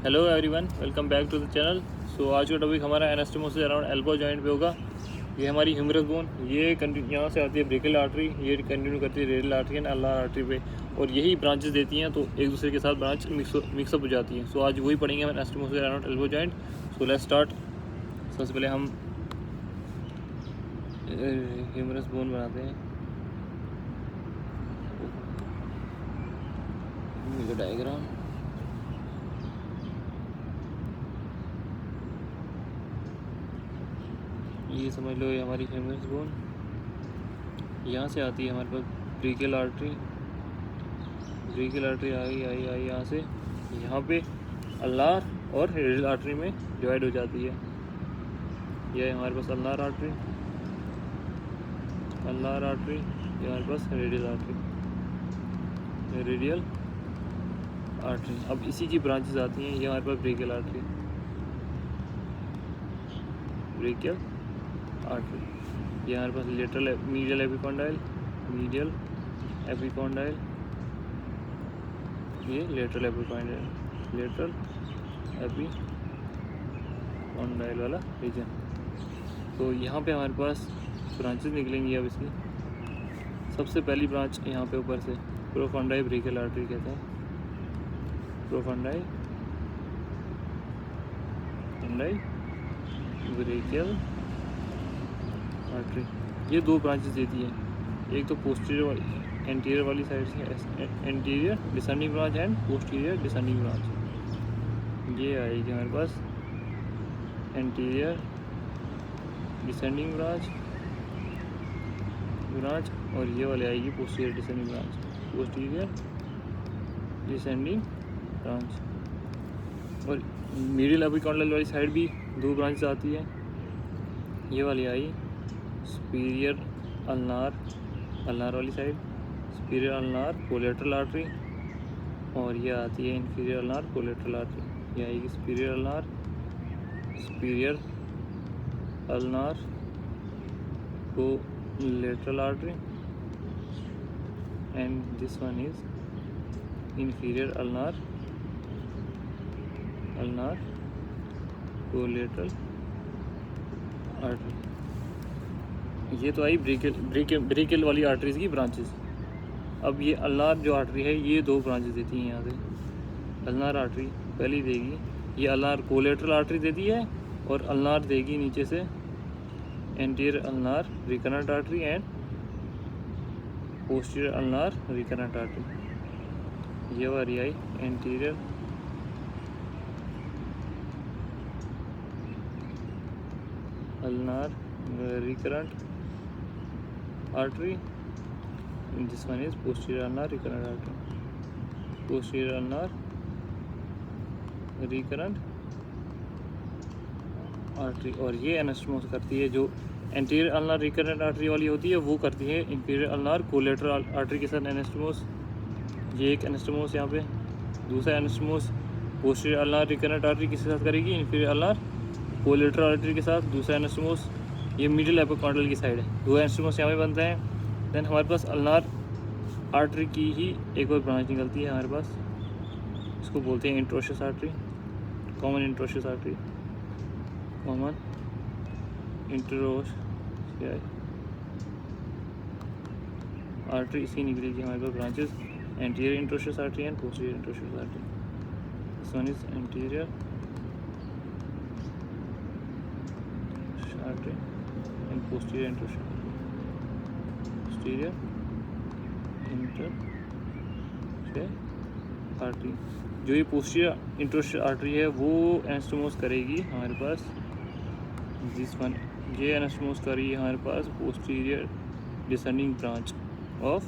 Hello everyone, welcome back to the channel. So आज का topic हमारा एनास्टोमोसिस अराउंड एल्बो जॉइंट पे होगा। ये हमारी ह्यूमरस बोन, ये यहाँ से आती है ब्रेकियल आर्टरी, ये कंटिन्यू करती है radial artery and ulnar artery पे, और यही ब्रांचेस देती हैं, तो एक दूसरे के साथ ब्रांच मिक्सअप हो जाती हैं। सो आज वही पढ़ेंगे हम anastomosis around elbow joint. So let's start. सबसे पहले हम ह्यूमरस बोन बनाते हैं। डायग्राम ये समझ लो, ये हमारी ह्यूमरस बोन यहाँ से आती है हमारे पास ब्रेकियल आर्टरी। ब्रेकियल आर्टरी आई यहाँ से यहाँ पे अल्नार और रेडियल आर्टरी में डिवाइड हो जाती है। यह हमारे पास अल्नार आर्टरी, ये हमारे पास रेडियल आर्टरी। अब इसी की ब्रांचेस आती हैं। ये हमारे पास ब्रेकियल आर्टरी, ये हमारे पास लेटरल मीडियल एपिकॉन्डाइल, ये लेटरल एपिकॉन्डाइल वाला रीजन। तो यहाँ पे हमारे पास ब्रांचेस निकलेंगी। अब इसकी सबसे पहली ब्रांच यहाँ पे ऊपर से प्रोफंडाई ब्रेकियल आर्टरी कहते हैं। प्रोफंडाई ब्रेकियल आर्टरी, ये दो ब्रांचेस देती है। एक तो पोस्टीरियर वाली, एंटीरियर वाली साइड से anterior descending branch and posterior descending branch. ये आएगी हमारे पास एंटीरियर डिसेंडिंग ब्रांच, और ये वाली आएगी पोस्टीरियर डिसेंडिंग ब्रांच। और मिडिल एपिकॉन्डाइल वाली साइड भी दो ब्रांचेस आती है। ये वाली आई सुपीरियर अल्नार वाली side, superior ulnar collateral artery, और ये आती है इंफीरियर अल्नार कोलेटरल आर्टरी। ये आएगी superior ulnar collateral artery, and this one is inferior ulnar collateral artery. ये तो आई ब्रेकियल वाली आर्टरीज की ब्रांचेस। अब ये अल्नार जो आर्टरी है, ये दो ब्रांचेस देती हैं यहाँ से। अल्नार आर्टरी पहली देगी, ये अल्नार कोलेटरल आर्टरी देती है, और अल्नार देगी नीचे से anterior ulnar recurrent artery and posterior ulnar recurrent artery. ये वाली आई anterior ulnar recurrent artery, this one is posterior ulnar recurrent artery. और ये एनास्टोमोस करती है, जो एंटीरियर अल्नार रिकरेंट आर्टरी वाली होती है, वो करती है इंफीरियर अल्नार कोलेटरल आर्टरी के साथ एनास्टोमोस। ये एक एनास्टोमोस यहाँ पे। दूसरा एनास्टोमोस पोस्टीरियर अल्नार रिकरेंट आर्टरी किसके साथ करेगी? इंफीरियर अल्नार कोलेटरल आर्टरी के साथ। दूसरा एनास्टोमोस ये मिडिल एपिकॉन्डाइल की साइड है। दो एनास्टोमोस यहाँ पे बनते हैं। देन हमारे पास अल्नार आर्टरी की ही एक और ब्रांच निकलती है हमारे पास, इसको बोलते हैं interosseous artery, common interosseous artery इसकी निकलेगी हमारे पास branches anterior introitious artery and posterior introitious artery. This one is anterior artery and posterior introitious artery. जो ये posterior introitious artery है, वो एनास्टोमोस करेगी हमारे पास दिस वन। ये एनास्टोमोस करेगी हमारे पास posterior descending branch of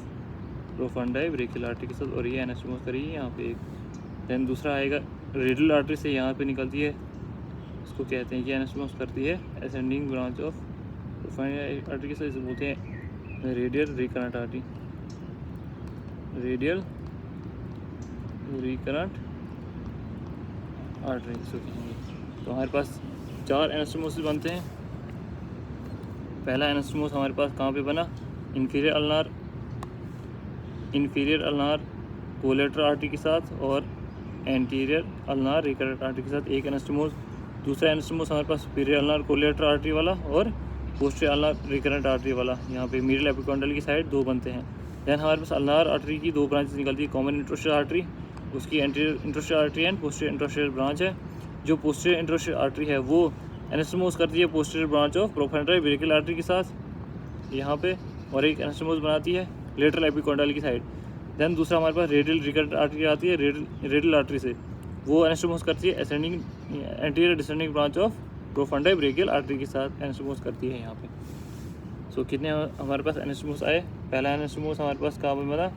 profunda brachial artery के साथ, और ये एनास्टोमोस करेगी यहाँ पे एक। देन दूसरा आएगा रेडियल आर्टरी से यहाँ पे निकलती है, इसको कहते हैं, ये एनास्टोमोस करती है असेंडिंग ब्रांच ऑफ प्रोफंडाई आर्टरी के साथ, इसे बोलते हैं रेडियल रिकरेंट आर्टरी। इसको कहेंगे। तो हमारे पास चार एनास्टोमोस बनते हैं। पहला एनास्टोमोस हमारे पास कहाँ पे बना? इंफीरियर अल्नार कोलेटरल आर्टरी के साथ और एंटीरियर अल्नार रिकरेंट आर्टरी के साथ एक एनास्टोमोस। दूसरा एनास्टोमोस हमारे पास सुपीरियर अल्नार कोलेटरल आर्टरी वाला और पोस्टीरियर अल्नार रिकरेंट आर्टरी वाला। यहाँ पे मिडिल एपिकॉन्डल की साइड दो बनते हैं। दैन हमारे पास अल्नार आर्टरी की दो ब्रांचेस निकलती है, कॉमन इंट्रोस्टियल आर्टरी, उसकी anterior interosseous artery and posterior interosseous branch है। जो पोस्टीरियर इंट्रोस्टियल आर्टरी है वो एनास्टोमोस करती है posterior branch of profunda brachial artery के साथ यहाँ पे, और एक एनास्टोमोस बनाती है लेटरल एपिकॉन्डल की साइड। दैन दूसरा हमारे पास रेडियल रिकरेंट आर्टरी आती है रेडियल आर्टरी से, वो एनास्टोमोस करती है ascending anterior descending branch of profunda brachial artery के साथ एनास्टोमोस करती है यहाँ पे। सो कितने हमारे पास एनास्टोमोस आए? पहला एनास्टोमोस हमारे पास कहाँ पे बना?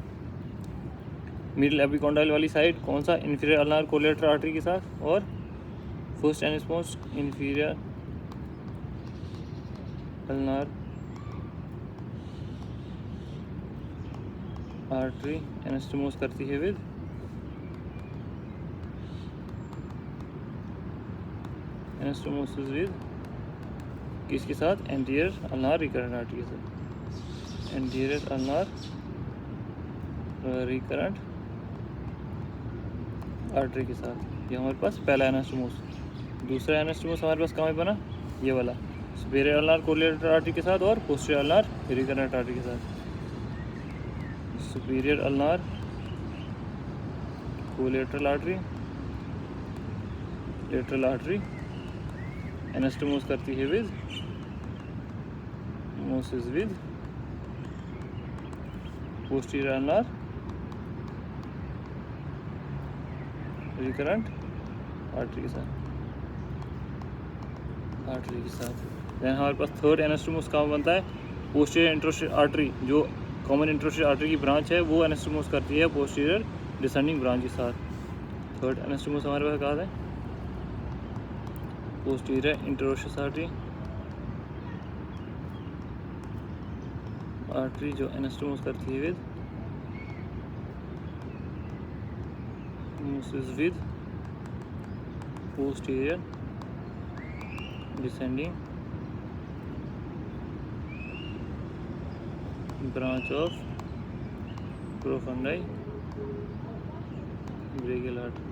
मिडिल एपिकॉन्डाइल वाली साइड, कौन सा? इंफीरियर अल्नार कोलेटरल आर्टरी के साथ। और first एनास्टोमोस inferior ulnar artery anastomose करती है विद एनास्टोमोसिस विद किसके साथ? एंटीरियर अल्नार रिकरेंट आर्टरी के साथ। एंटीरियर अल्नार रिकरेंट आर्टरी के साथ। ये हमारे पास पहला एनास्टोमोस। दूसरा एनास्टोमोस हमारे पास कहाँ पे बना? ये वाला, सुपीरियर अल्नार कोलेटरल आर्टरी के साथ और पोस्टीरियर अल्नार रिकरेंट आर्टरी के साथ। Superior ulnar collateral artery lateral artery anastomose करती है with mosis with posterior ulnar recurrent artery के साथ। देन हमारे पास थर्ड एनास्टोमोस कहाँ बनता है? पोस्टीरियर इंट्रोस्टियल आर्टरी, जो कॉमन इंट्रोस्टियल आर्टरी की ब्रांच है, वो एनास्टोमोस करती है पोस्टीरियर डिसेंडिंग ब्रांच के साथ। थर्ड एनास्टोमोस हमारे पास कहाँ है? पोस्टीरियर इंट्रोस्टियल आर्टरी जो एनास्टोमोस करती है with mosis with posterior descending branch of profunda brachial artery.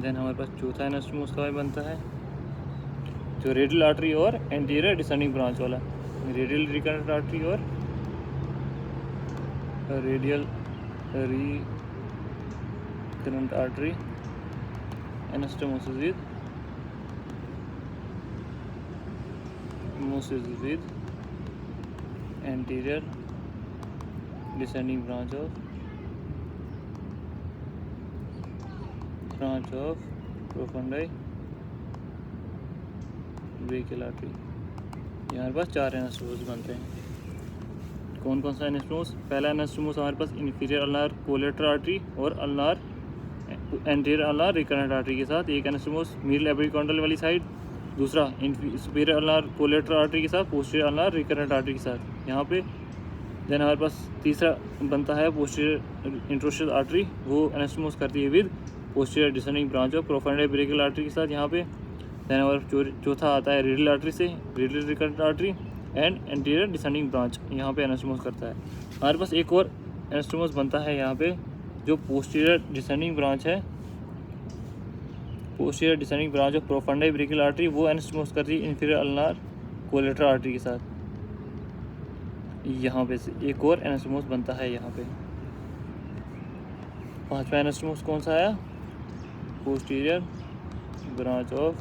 Then हमारे पास चौथा एनास्टोमोस का बनता है जो रेडियल आर्टरी और एंटीरियर डिसेंडिंग ब्रांच वाला। रेडियल रिकरेंट आर्टरी और radial recurrent artery anastomosis with mosis with anterior descending branch of profunda brachial artery. यहाँ हमारे पास चार एनास्टोमोस बनते हैं। कौन कौन सा एनास्टोमोस? पहला एनास्टोमोस हमारे पास इंफीरियर अल्नार कोलेटरल आर्टरी और ulnar anterior ulnar recurrent artery के साथ एक एनास्टोमोस मिडिल एपिकॉन्डल वाली साइड। दूसरा सुपीरियर अल्नार कोलेटरल आर्टरी के साथ पोस्टीरियर अल्नार रिकरेंट आर्टरी के साथ यहाँ पे। देन हमारे पास तीसरा बनता है पोस्टीरियर इंट्रोस्टियल आर्टरी, वो एनास्टोमोस करती है with posterior descending branch of profunda brachial artery के साथ यहाँ पे। देन हमारा चौथा आता है रेडियल आर्टरी से, radial recurrent artery and anterior descending branch, यहाँ पे एनास्टोमोस करता है। हमारे पास एक और एनास्टोमोस बनता है यहाँ पे जो पोस्टीरियर डिसेंडिंग ब्रांच है, posterior descending branch of profunda brachial artery, वो एनास्टोमोस करती है इंफीरियर अल्नार कोलेटरल आर्टरी के साथ। यहाँ पे से एक और एनास्टोमोस बनता है यहाँ पे। पांचवा एनास्टोमोस कौन सा आया? Posterior branch of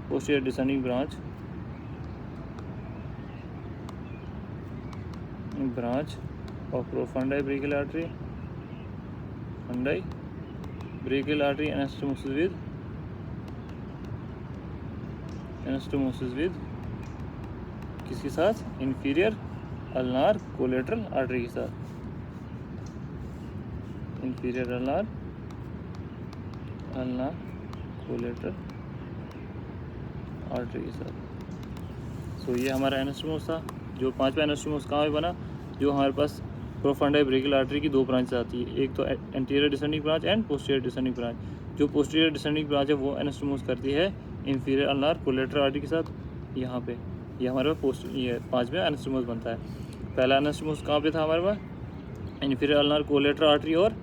posterior descending branch of profunda brachial artery brachial artery anastomosis with किसके साथ? इंफीरियर अल्नार कोलेटरल आर्टरी के साथ। इंफीरियर अल्नार कोलेटरल आर्टरी के साथ। सो ये हमारा एनास्टोमोस था। जो पांचवा एनास्टोमोस कहाँ पे बना? जो हमारे पास प्रोफेंडरी ब्रेकियल आर्टरी की दो ब्रांच आती है, एक तो anterior descending branch and posterior descending branch. जो पोस्टीरियर डिसेंडिंग ब्रांच है वो एनास्टोमोस करती है इंफीरियर अल्नार कोलेटरल आर्टरी के साथ यहाँ पे। ये हमारे पास ये पांचवा एनास्टोमोस बनता है। पहला एनास्टोमोस कहाँ पे था हमारे पास? इंफीरियर अल्नार कोलेटरल आर्टरी और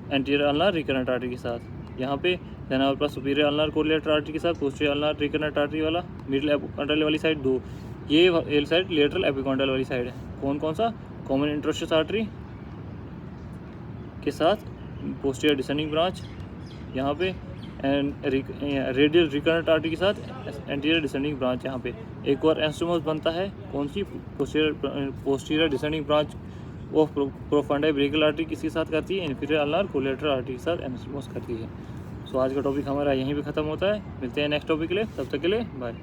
एंटीरियर अल्नार रिकरेंट आर्टरी के साथ। यहाँ पे देन हमारे पास सुपीरियर अल्नार कोलेटरल आर्टरी के साथ पोस्टीरियर अल्नार रिकरेंट आर्टरी वाला, मिडिल एपिकॉन्ड्राइल वाली साइड 2, ये साइड लेटरल एपिकॉन्ड्राइल वाली साइड है। कौन कौन सा? कॉमन इंटरोस्टिस आर्टरी के साथ पोस्टीरियर डिसेंडिंग ब्रांच, यहाँ पे रेडियल रिकरेंट आर्टरी के साथ एंटीरियर डिसेंडिंग ब्रांच। यहाँ पे एक और एनास्टोमोस बनता है, कौन सी? Posterior descending branch of profunda brachial artery किसके साथ करती है? इंफीरियर अल्नार कोलेटरल आर्टरी के साथ एनास्टोमोस करती है। सो आज का टॉपिक हमारा यहीं पे ख़त्म होता है। मिलते हैं नेक्स्ट टॉपिक के लिए, तब तक के लिए बाय।